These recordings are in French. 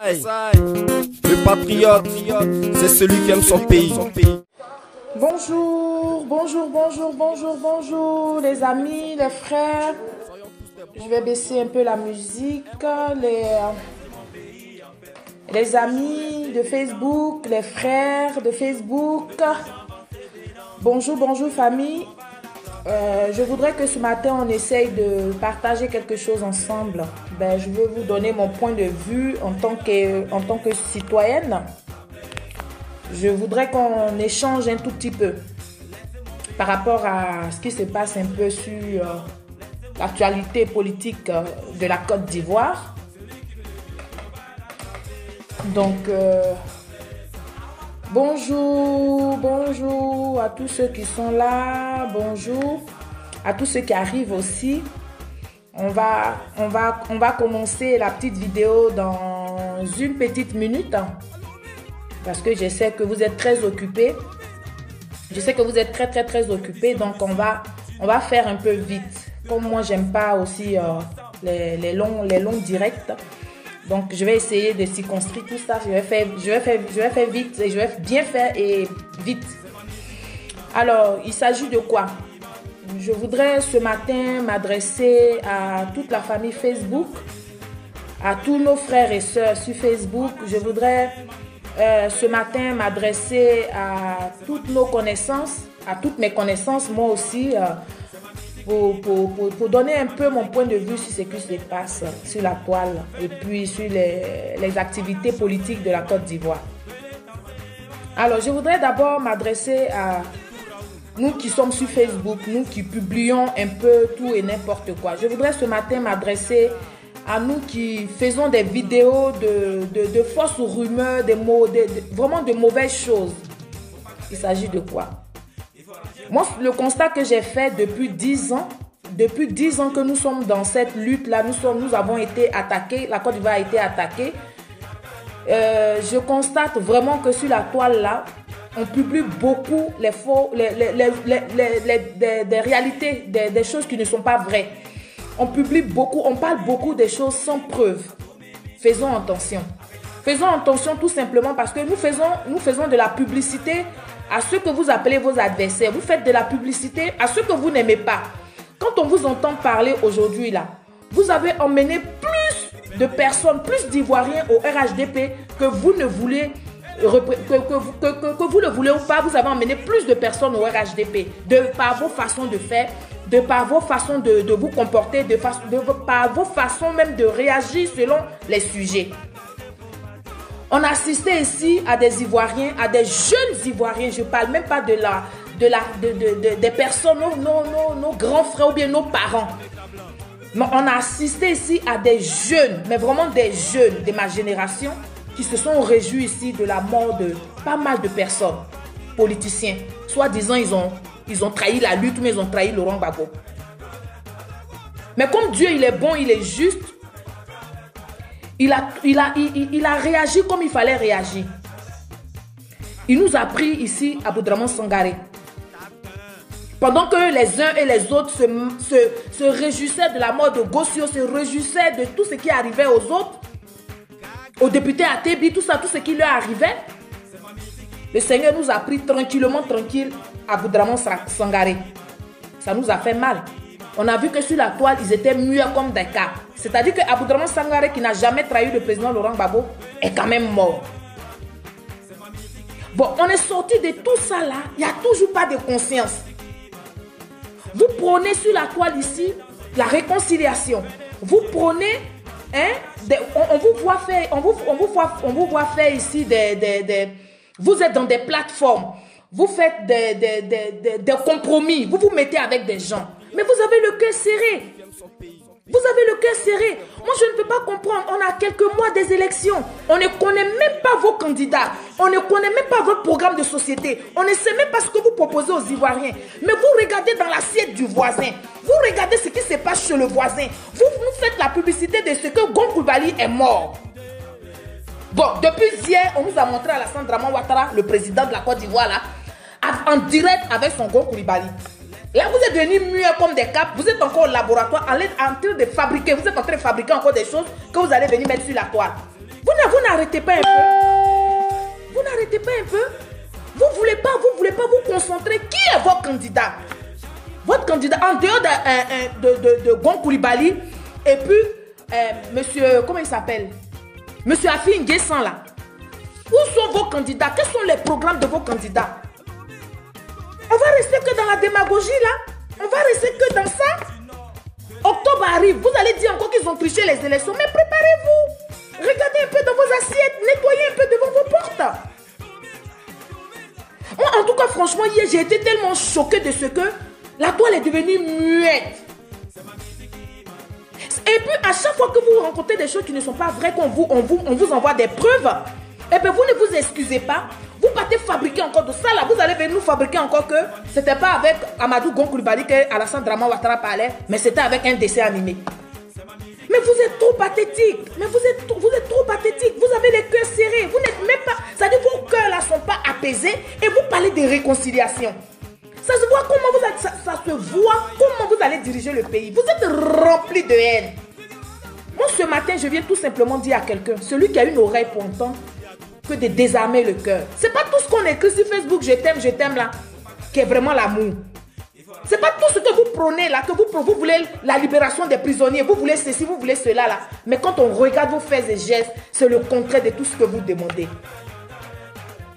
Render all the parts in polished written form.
Le patriote, c'est celui qui aime son pays. Bonjour, bonjour, bonjour, bonjour, bonjour les amis, les frères. Je vais baisser un peu la musique. Les amis de Facebook, les frères de Facebook. Bonjour, bonjour famille. Je voudrais que ce matin on essaye de partager quelque chose ensemble. Je veux vous donner mon point de vue en tant que citoyenne. Je voudrais qu'on échange un tout petit peu par rapport à ce qui se passe un peu sur l'actualité politique de la Côte d'Ivoire. Donc, bonjour à tous ceux qui sont là, bonjour à tous ceux qui arrivent aussi. On va commencer la petite vidéo dans une petite minute parce que je sais que vous êtes très occupés. Je sais que vous êtes très occupés, donc on va faire un peu vite. Comme moi, j'aime pas aussi les longs directs. Donc, je vais essayer de circonscrire tout ça. Je vais faire vite et je vais bien faire et vite. Alors, il s'agit de quoi? Je voudrais ce matin m'adresser à toute la famille Facebook, à tous nos frères et sœurs sur Facebook. Je voudrais ce matin m'adresser à toutes nos connaissances, à toutes mes connaissances, moi aussi, pour donner un peu mon point de vue sur ce qui se passe sur la toile et puis sur les activités politiques de la Côte d'Ivoire. Alors, je voudrais d'abord m'adresser à nous qui sommes sur Facebook, nous qui publions un peu tout et n'importe quoi. Je voudrais ce matin m'adresser à nous qui faisons des vidéos de fausses rumeurs, vraiment de mauvaises choses. Il s'agit de quoi? Moi, le constat que j'ai fait depuis 10 ans que nous sommes dans cette lutte-là, nous avons été attaqués, la Côte d'Ivoire a été attaquée. Je constate vraiment que sur la toile-là, on publie beaucoup des réalités, des choses qui ne sont pas vraies. On publie beaucoup, on parle beaucoup des choses sans preuve. Faisons attention. Faisons attention tout simplement parce que nous faisons de la publicité à ceux que vous appelez vos adversaires. Vous faites de la publicité à ceux que vous n'aimez pas. Quand on vous entend parler aujourd'hui là, vous avez emmené plus de personnes, plus d'Ivoiriens au RHDP que vous ne voulez, que vous le voulez ou pas. Vous avez emmené plus de personnes au RHDP par vos façons de faire, par vos façons de vous comporter, par vos façons même de réagir selon les sujets. On a assisté ici à des Ivoiriens, à des jeunes Ivoiriens, je ne parle même pas des personnes, nos grands frères ou bien nos parents. Mais on a assisté ici à des jeunes, mais vraiment des jeunes de ma génération qui se sont réjouis ici de la mort de pas mal de personnes, politiciens. Soi-disant, ils ont trahi la lutte, mais ils ont trahi Laurent Gbagbo. Mais comme Dieu, il est bon, il est juste, il a réagi comme il fallait réagir. Il nous a pris ici à Aboudraman Sangaré. Pendant que les uns et les autres se réjouissaient de la mort de Gossio, se réjouissaient de tout ce qui arrivait aux autres, aux députés à Tébi, tout ce qui leur arrivait, le Seigneur nous a pris tranquille à Aboudraman Sangaré. Ça nous a fait mal. On a vu que sur la toile, ils étaient muets comme des cas. C'est-à-dire que Aboudraman Sangaré, qui n'a jamais trahi le président Laurent Gbagbo, est quand même mort. Bon, on est sorti de tout ça là. Il n'y a toujours pas de conscience. Vous prenez sur la toile ici la réconciliation. Vous prenez, on vous voit faire ici vous êtes dans des plateformes. Vous faites des compromis. Vous vous mettez avec des gens. Mais vous avez le cœur serré. Vous avez le cœur serré. Moi, je ne peux pas comprendre. On a quelques mois des élections. On ne connaît même pas vos candidats. On ne connaît même pas votre programme de société. On ne sait même pas ce que vous proposez aux Ivoiriens. Mais vous regardez dans l'assiette du voisin. Vous regardez ce qui se passe chez le voisin. Vous faites la publicité de ce que Gon Coulibaly est mort. Bon, depuis hier, on nous a montré Alassane Dramane Ouattara, le président de la Côte d'Ivoire, là, en direct avec son Gon Coulibaly. Là, vous êtes devenus muets comme des capes. Vous êtes encore au laboratoire en train de fabriquer. Vous êtes en train de fabriquer encore des choses que vous allez venir mettre sur la toile. Vous n'arrêtez pas un peu. Vous n'arrêtez pas un peu. Vous ne voulez pas vous concentrer. Qui est votre candidat? Votre candidat, en dehors de Gon Coulibaly et puis monsieur, comment il s'appelle? Monsieur Afi N'Guessan là. Où sont vos candidats? Quels sont les programmes de vos candidats? On va rester que dans la démagogie là? On va rester que dans ça? Octobre arrive, vous allez dire encore qu'ils ont triché les élections, mais préparez-vous. Regardez un peu dans vos assiettes, nettoyez un peu devant vos portes. Moi, en tout cas, franchement, hier, j'ai été tellement choquée de ce que la toile est devenue muette. Et puis, à chaque fois que vous rencontrez des choses qui ne sont pas vraies, qu'on vous envoie des preuves, et bien, vous ne vous excusez pas. Vous partez fabriquer encore de ça là. Vous allez venir nous fabriquer encore que c'était pas avec Amadou Gon Coulibaly que Alassane Dramane Ouattara parlait, mais c'était avec un dessin animé. Mais vous êtes trop pathétique. Mais vous êtes trop pathétique. Vous avez les cœurs serrés. Vous n'êtes même pas... C'est-à-dire vos cœurs là ne sont pas apaisés et vous parlez de réconciliation. Ça se voit comment vous êtes... Ça se voit comment vous allez diriger le pays. Vous êtes rempli de haine. Moi ce matin, je viens tout simplement dire à quelqu'un, celui qui a une oreille pour entendre, que de désarmer le cœur. C'est pas tout ce qu'on écrit sur Facebook, je t'aime là, qui est vraiment l'amour. C'est pas tout ce que vous prônez là, que vous voulez la libération des prisonniers, vous voulez ceci, vous voulez cela là. Mais quand on regarde vos faits et gestes, c'est le contraire de tout ce que vous demandez.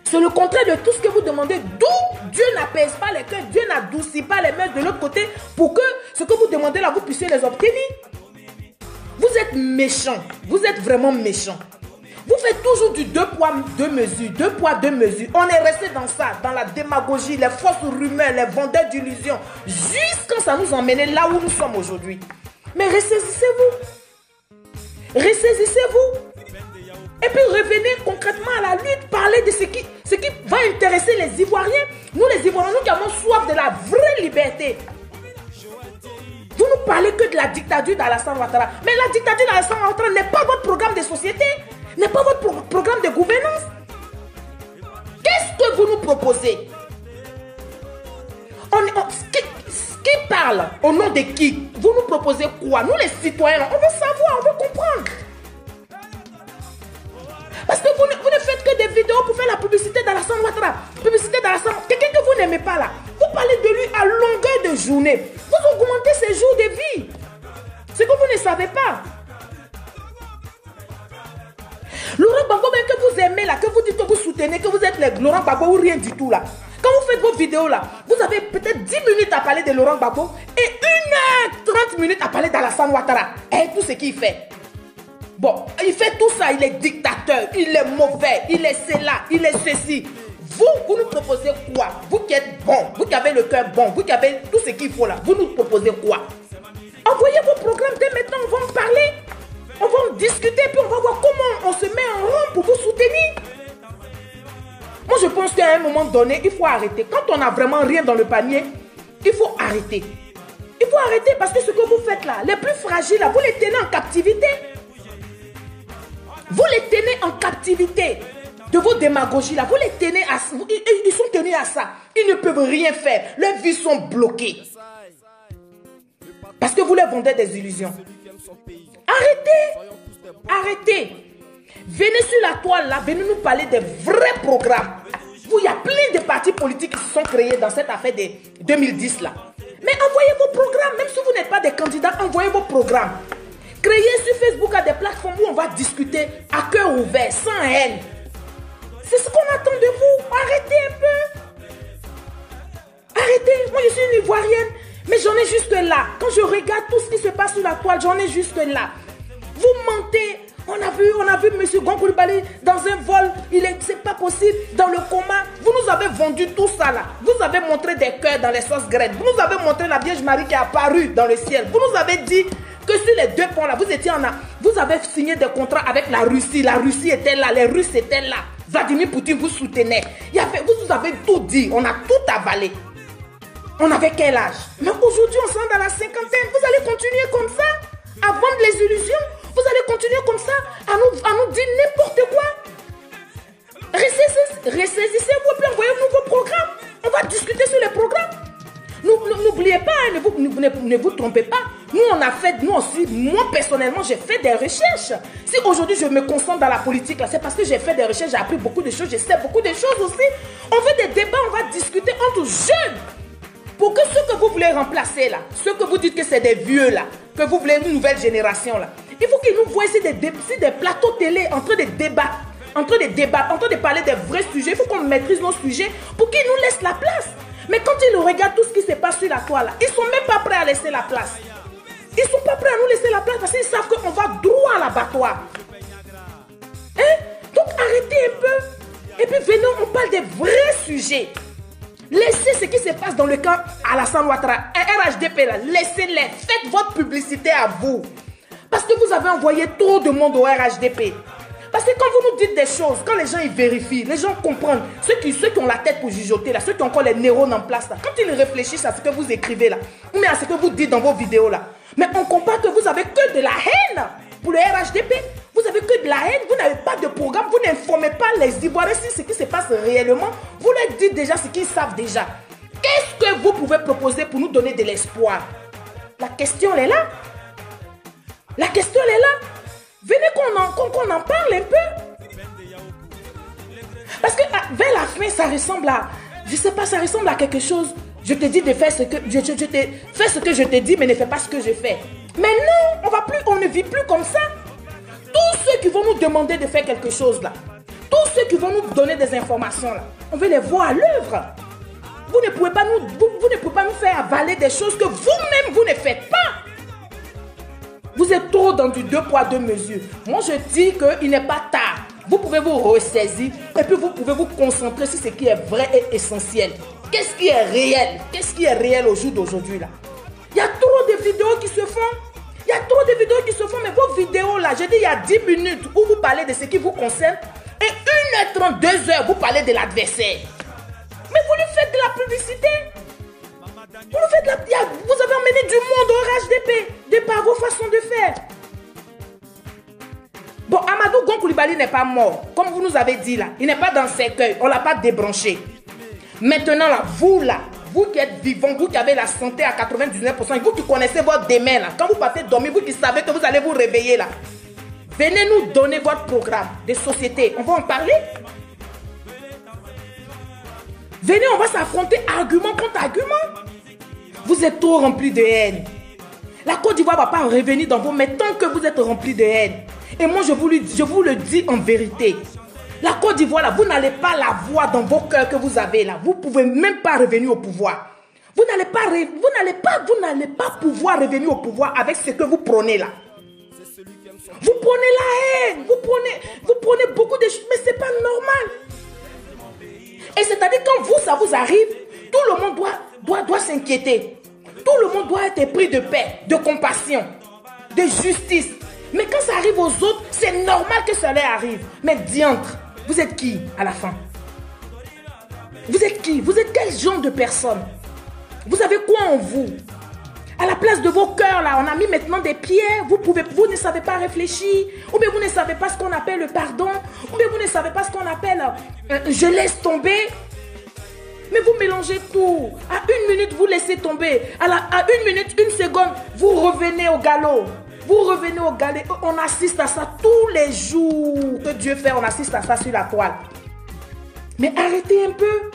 C'est le contraire de tout ce que vous demandez. D'où Dieu n'apaise pas les cœurs, Dieu n'adoucit pas les mœurs de l'autre côté pour que ce que vous demandez là, vous puissiez les obtenir. Vous êtes méchants, vous êtes vraiment méchants. Vous faites toujours du 2 poids 2 mesures, 2 poids 2 mesures. On est resté dans ça, dans la démagogie, les fausses rumeurs, les vendeurs d'illusions, jusqu'à ça nous emmène là où nous sommes aujourd'hui. Mais ressaisissez-vous. Ressaisissez-vous. Et puis revenez concrètement à la lutte, parlez de ce qui va intéresser les Ivoiriens. Nous les Ivoiriens, nous qui avons soif de la vraie liberté. Vous ne parlez que de la dictature d'Alassane Ouattara. Mais la dictature d'Alassane Ouattara n'est pas votre programme de société. N'est pas votre programme de gouvernance. Qu'est-ce que vous nous proposez? Qui parle au nom de qui? Vous nous proposez quoi? Nous les citoyens, on veut savoir, on veut comprendre. Parce que vous ne faites que des vidéos pour faire la publicité d'Alassane Ouattara. Publicité d'Alassane, quelqu'un que vous n'aimez pas là. Vous parlez de lui à longueur de journée. Vous augmentez ses jours de vie. Ce que vous ne savez pas. Laurent Gbagbo, même que vous aimez là, que vous dites que vous soutenez, que vous êtes les Laurent Gbagbo ou rien du tout là. Quand vous faites vos vidéos là, vous avez peut-être 10 minutes à parler de Laurent Gbagbo et 1h30 minutes à parler d'Alassane Ouattara et tout ce qu'il fait. Bon, il fait tout ça, il est dictateur, il est mauvais, il est cela, il est ceci. Vous nous proposez quoi? Vous qui êtes bon, vous qui avez le cœur bon, vous qui avez tout ce qu'il faut là, vous nous proposez quoi? Envoyez vos programmes dès maintenant, on va en parler. On va en discuter, puis on va voir comment on se met en rang pour vous soutenir. Moi, je pense qu'à un moment donné, il faut arrêter. Quand on n'a vraiment rien dans le panier, il faut arrêter. Il faut arrêter parce que ce que vous faites là, les plus fragiles, là, vous les tenez en captivité. Vous les tenez en captivité de vos démagogies là. Vous les tenez à ça. Ils sont tenus à ça. Ils ne peuvent rien faire. Leurs vies sont bloquées. Parce que vous leur vendez des illusions. Arrêtez. Arrêtez. Venez sur la toile là. Venez nous parler des vrais programmes. Il y a plein de partis politiques qui se sont créés dans cette affaire de 2010 là. Mais envoyez vos programmes. Même si vous n'êtes pas des candidats, envoyez vos programmes. Créez sur Facebook à des plateformes où on va discuter à cœur ouvert, sans haine. C'est ce qu'on attend de vous. Arrêtez un peu. Arrêtez. Moi, je suis une Ivoirienne. Mais j'en ai jusque là. Quand je regarde tout ce qui se passe sur la toile, j'en ai jusque là. Vous mentez. On a vu M. Gon Coulibaly dans un vol. C'est pas possible. Dans le coma. Vous nous avez vendu tout ça là. Vous avez montré des cœurs dans les sauces graines. Vous nous avez montré la Vierge Marie qui est apparue dans le ciel. Vous nous avez dit que sur les deux ponts là, vous avez signé des contrats avec la Russie. La Russie était là. Les Russes étaient là. Vladimir Poutine vous soutenait. Vous nous avez tout dit. On a tout avalé. On avait quel âge? Mais aujourd'hui, on sent dans la cinquantaine. Vous allez continuer comme ça à vendre les illusions? Vous allez continuer comme ça à nous dire n'importe quoi? Ressaisissez-vous et puis envoyez-nous vos programmes. On va discuter sur les programmes. N'oubliez pas, ne vous trompez pas. Nous, on a fait, nous aussi, moi personnellement, j'ai fait des recherches. Si aujourd'hui je me concentre dans la politique, c'est parce que j'ai fait des recherches, j'ai appris beaucoup de choses, je sais beaucoup de choses aussi. On fait des débats, on va discuter entre jeunes. Pour que ceux que vous voulez remplacer là, ceux que vous dites que c'est des vieux là, que vous voulez une nouvelle génération là, il faut qu'ils nous voient ici des plateaux télé en train de débattre, en train de parler des vrais sujets. Il faut qu'on maîtrise nos sujets pour qu'ils nous laissent la place. Mais quand ils regardent tout ce qui se passe sur la toile là, ils ne sont même pas prêts à laisser la place. Ils ne sont pas prêts à nous laisser la place parce qu'ils savent qu'on va droit à l'abattoir. Hein? Donc arrêtez un peu. Et puis venez, on parle des vrais sujets. Laissez ce qui se passe dans le camp Alassane Ouattara, RHDP là, laissez-les. Faites votre publicité à vous. Parce que vous avez envoyé trop de monde au RHDP. Parce que quand vous nous dites des choses, quand les gens ils vérifient, les gens comprennent. Ceux qui ont la tête pour jugeoter, là, ceux qui ont encore les neurones en place, là, quand ils réfléchissent à ce que vous écrivez là, ou bien à ce que vous dites dans vos vidéos là, mais on comprend que vous avez que de la haine pour le RHDP. Vous avez que de la haine, vous n'avez pas de programme, vous n'informez pas les Ivoiriens sur ce qui se passe réellement. Vous leur dites déjà ce qu'ils savent déjà. Qu'est-ce que vous pouvez proposer pour nous donner de l'espoir? La question elle est là. La question elle est là. Venez qu'on en parle un peu. Parce que vers la fin, ça ressemble à... Je sais pas, ça ressemble à quelque chose. Je te dis de faire ce que... fais ce que je te dis, mais ne fais pas ce que je fais. Mais non, on ne vit plus comme ça. Tous ceux qui vont nous demander de faire quelque chose là, tous ceux qui vont nous donner des informations là, on veut les voir à l'œuvre. Vous ne pouvez pas nous faire avaler des choses que vous-même vous ne faites pas. Vous êtes trop dans du 2 poids 2 mesures. Moi je dis qu'il n'est pas tard. Vous pouvez vous ressaisir et puis vous pouvez vous concentrer sur ce qui est vrai et essentiel. Qu'est-ce qui est réel? Qu'est-ce qui est réel au jour d'aujourd'hui là? Il y a trop de vidéos qui se font. Il y a trop de vidéos qui se font, mais vos vidéos là, je dis il y a 10 minutes où vous parlez de ce qui vous concerne et 1h30, 2h, vous parlez de l'adversaire. Mais vous lui faites de la publicité. Vous avez emmené du monde au RHDP de par vos façons de faire. Bon, Amadou Gon Coulibaly n'est pas mort, comme vous nous avez dit là. Il n'est pas dans le cercueil, on ne l'a pas débranché. Maintenant là, vous qui êtes vivant, vous qui avez la santé à 99%, vous qui connaissez votre demain là, quand vous partez dormir, vous qui savez que vous allez vous réveiller là, venez nous donner votre programme de société. On va en parler. Venez, on va s'affronter argument contre argument. Vous êtes trop remplis de haine. La Côte d'Ivoire ne va pas revenir dans vos mains tant que vous êtes remplis de haine. Et moi, je vous le dis en vérité. La Côte d'Ivoire, là, vous n'allez pas la voir dans vos cœurs que vous avez là. Vous ne pouvez même pas revenir au pouvoir. Vous n'allez pas pouvoir revenir au pouvoir avec ce que vous prenez là. Vous prenez la haine, vous prenez beaucoup de choses, mais ce n'est pas normal. Et c'est-à-dire quand ça vous arrive, tout le monde doit s'inquiéter. Tout le monde doit être pris de paix, de compassion, de justice. Mais quand ça arrive aux autres, c'est normal que ça leur arrive. Mais diantre, vous êtes qui à la fin? Vous êtes qui? Vous êtes quel genre de personne? Vous avez quoi en vous? À la place de vos cœurs, là, on a mis maintenant des pierres. Vous ne savez pas réfléchir. Ou bien vous ne savez pas ce qu'on appelle le pardon. Ou bien vous ne savez pas ce qu'on appelle je laisse tomber. Mais vous mélangez tout. À 1 minute, vous laissez tomber. À 1 minute, 1 seconde, vous revenez au galop. Vous revenez au galop. On assiste à ça tous les jours que Dieu fait. On assiste à ça sur la toile. Mais arrêtez un peu.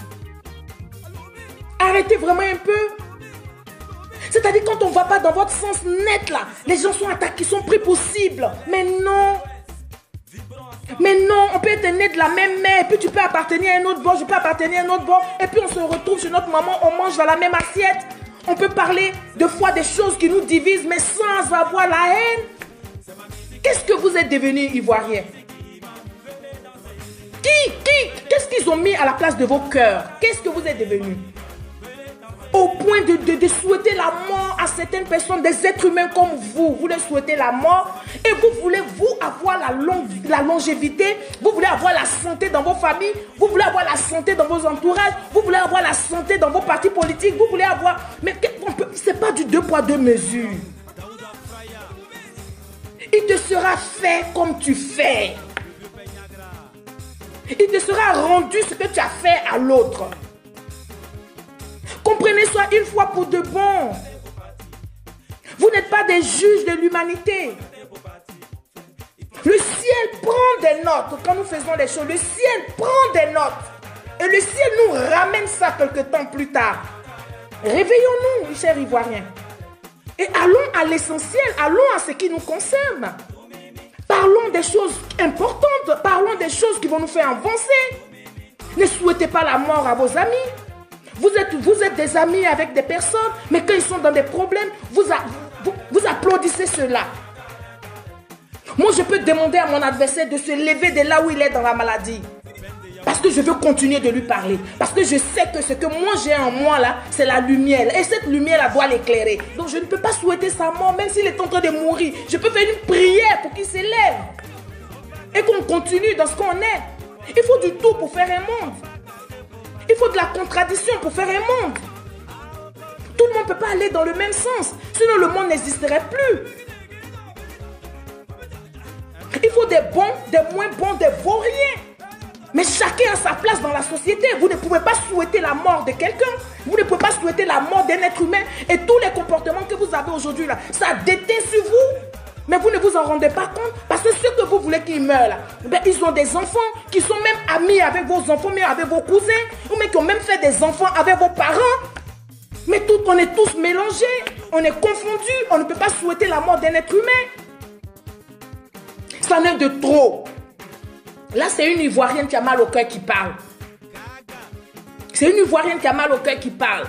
Arrêtez vraiment un peu. C'est-à-dire quand on ne va pas dans votre sens net là, les gens sont attaqués, sont pris pour cible. Mais non. Mais non, on peut être né de la même mère, et puis tu peux appartenir à un autre bord, je peux appartenir à un autre bord, et puis on se retrouve chez notre maman, on mange dans la même assiette. On peut parler de fois des choses qui nous divisent, mais sans avoir la haine. Qu'est-ce que vous êtes devenus Ivoiriens? Qu'est-ce qu'ils ont mis à la place de vos cœurs? Qu'est-ce que vous êtes devenus? Au point de souhaiter la mort à certaines personnes, des êtres humains comme vous. Vous leur souhaitez la mort et vous voulez, vous, avoir la longévité. Vous voulez avoir la santé dans vos familles. Vous voulez avoir la santé dans vos entourages. Vous voulez avoir la santé dans vos partis politiques. Vous voulez avoir... Mais c'est pas du 2 poids 2 mesures. Il te sera fait comme tu fais. Il te sera rendu ce que tu as fait à l'autre. Comprenez ça une fois pour de bon. Vous n'êtes pas des juges de l'humanité. Le ciel prend des notes quand nous faisons des choses. Le ciel prend des notes. Et le ciel nous ramène ça quelque temps plus tard. Réveillons-nous, chers Ivoiriens. Et allons à l'essentiel, allons à ce qui nous concerne. Parlons des choses importantes, parlons des choses qui vont nous faire avancer. Ne souhaitez pas la mort à vos amis. Vous êtes des amis avec des personnes, mais quand ils sont dans des problèmes, vous applaudissez cela. Moi, je peux demander à mon adversaire de se lever de là où il est dans la maladie. Parce que je veux continuer de lui parler. Parce que je sais que ce que moi j'ai en moi là, c'est la lumière. Et cette lumière-là doit l'éclairer. Donc je ne peux pas souhaiter sa mort, même s'il est en train de mourir. Je peux faire une prière pour qu'il s'élève. Et qu'on continue dans ce qu'on est. Il faut du tout pour faire un monde. Il faut de la contradiction pour faire un monde. Tout le monde ne peut pas aller dans le même sens. Sinon le monde n'existerait plus. Il faut des bons, des moins bons, des vauriens. Mais chacun a sa place dans la société. Vous ne pouvez pas souhaiter la mort de quelqu'un. Vous ne pouvez pas souhaiter la mort d'un être humain. Et tous les comportements que vous avez aujourd'hui là, ça déteint sur vous. Mais vous ne vous en rendez pas compte. Parce que ceux que vous voulez qu'ils meurent là, ben, ils ont des enfants qui sont même amis avec vos enfants, mais avec vos cousins. Ou même qui ont même fait des enfants avec vos parents. Mais on est tous mélangés. On est confondus. On ne peut pas souhaiter la mort d'un être humain. Ça en est de trop. Là, c'est une Ivoirienne qui a mal au cœur qui parle. C'est une Ivoirienne qui a mal au cœur qui parle.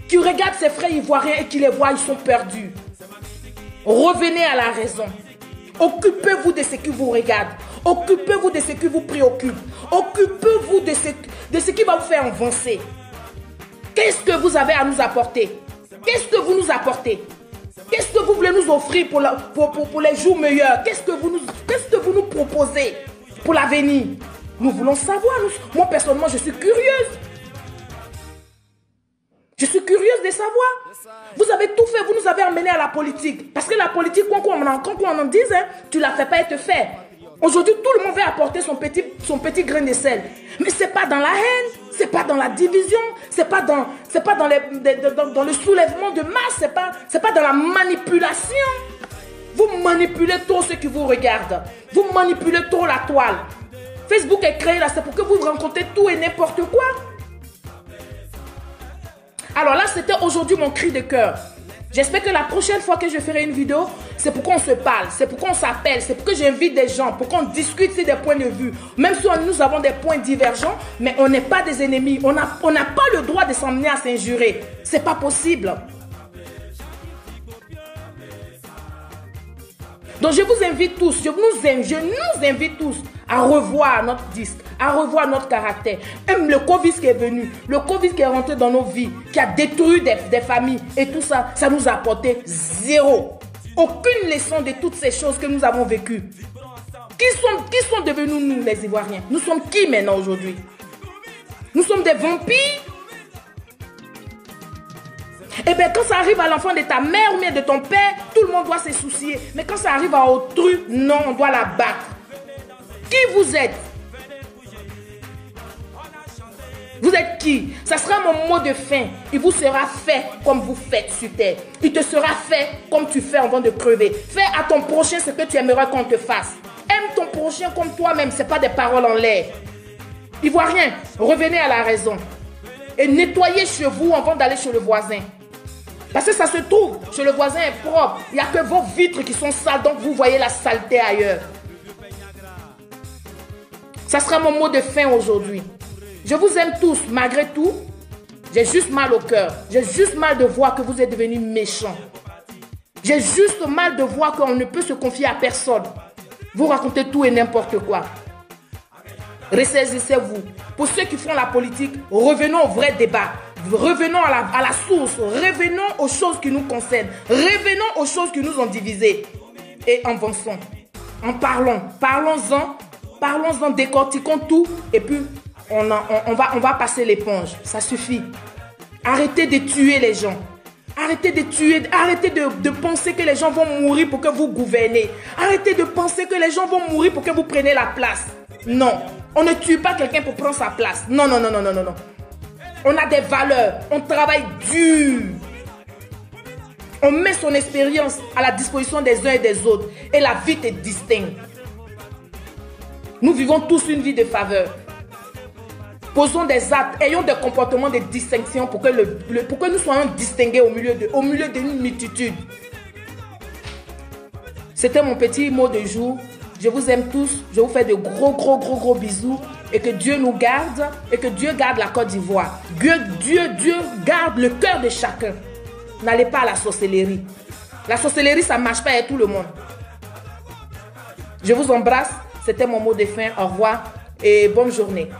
Qui regarde ses frères Ivoiriens et qui les voit, ils sont perdus. Revenez à la raison. Occupez-vous de ce qui vous regarde. Occupez-vous de ce qui vous préoccupe. Occupez-vous de ce qui va vous faire avancer. Qu'est-ce que vous avez à nous apporter? Qu'est-ce que vous nous apportez? Qu'est-ce que vous voulez nous offrir pour les jours meilleurs? Qu'est-ce que vous nous proposez pour l'avenir? Nous voulons savoir. Moi, personnellement, je suis curieuse. Je suis curieuse de savoir. Vous avez tout fait. Vous nous avez emmenés à la politique. Parce que la politique, quand on en dise, hein, tu ne la fais pas et te fais. Aujourd'hui, tout le monde veut apporter son petit grain de sel. Mais ce n'est pas dans la haine. Ce n'est pas dans la division. Ce n'est pas dans le soulèvement de masse. Ce n'est pas dans la manipulation. Vous manipulez trop ceux qui vous regardent. Vous manipulez trop la toile. Facebook est créé là, c'est pour que vous rencontrez tout et n'importe quoi. Alors là, c'était aujourd'hui mon cri de cœur. J'espère que la prochaine fois que je ferai une vidéo, c'est pour qu'on se parle, c'est pour qu'on s'appelle, c'est pour que j'invite des gens, pour qu'on discute sur des points de vue. Même si nous avons des points divergents, mais on n'est pas des ennemis. On n'a pas le droit de s'emmener à s'injurer. C'est pas possible. Donc je vous invite tous, je nous invite tous à revoir notre disque, à revoir notre caractère. Même le Covid qui est venu, le Covid qui est rentré dans nos vies, qui a détruit des familles et tout ça, ça nous a apporté zéro. Aucune leçon de toutes ces choses que nous avons vécues. Qui sont devenus nous les Ivoiriens? Nous sommes qui maintenant aujourd'hui? Nous sommes des vampires? Eh bien, quand ça arrive à l'enfant de ta mère ou bien de ton père, tout le monde doit se soucier. Mais quand ça arrive à autrui, non, on doit la battre. Qui vous êtes? Vous êtes qui? Ça sera mon mot de fin. Il vous sera fait comme vous faites sur terre. Il te sera fait comme tu fais avant de crever. Fais à ton prochain ce que tu aimerais qu'on te fasse. Aime ton prochain comme toi-même. Ce n'est pas des paroles en l'air. Ivoiriens, revenez à la raison. Et nettoyez chez vous avant d'aller chez le voisin. Parce que ça se trouve, chez le voisin est propre. Il n'y a que vos vitres qui sont sales, donc vous voyez la saleté ailleurs. Ça sera mon mot de fin aujourd'hui. Je vous aime tous, malgré tout. J'ai juste mal au cœur. J'ai juste mal de voir que vous êtes devenus méchants. J'ai juste mal de voir qu'on ne peut se confier à personne. Vous racontez tout et n'importe quoi. Ressaisissez-vous. Pour ceux qui font la politique, revenons au vrai débat. Revenons à la source. Revenons aux choses qui nous concernent. Revenons aux choses qui nous ont divisés. Et avançons. En parlons. Parlons-en. Parlons-en, décortiquons tout. Et puis, on va passer l'éponge. Ça suffit. Arrêtez de tuer les gens. Arrêtez de tuer. Arrêtez de penser que les gens vont mourir pour que vous gouvernez. Arrêtez de penser que les gens vont mourir pour que vous preniez la place. Non. On ne tue pas quelqu'un pour prendre sa place. Non, non, non, non, non, non, non. On a des valeurs. On travaille dur. On met son expérience à la disposition des uns et des autres. Et la vie te distingue. Nous vivons tous une vie de faveur. Posons des actes, ayons des comportements de distinction pour que nous soyons distingués au milieu d'une multitude. C'était mon petit mot de jour. Je vous aime tous. Je vous fais de gros bisous. Et que Dieu nous garde. Et que Dieu garde la Côte d'Ivoire. Dieu garde le cœur de chacun. N'allez pas à la sorcellerie. La sorcellerie, ça ne marche pas avec tout le monde. Je vous embrasse. C'était mon mot de fin. Au revoir et bonne journée.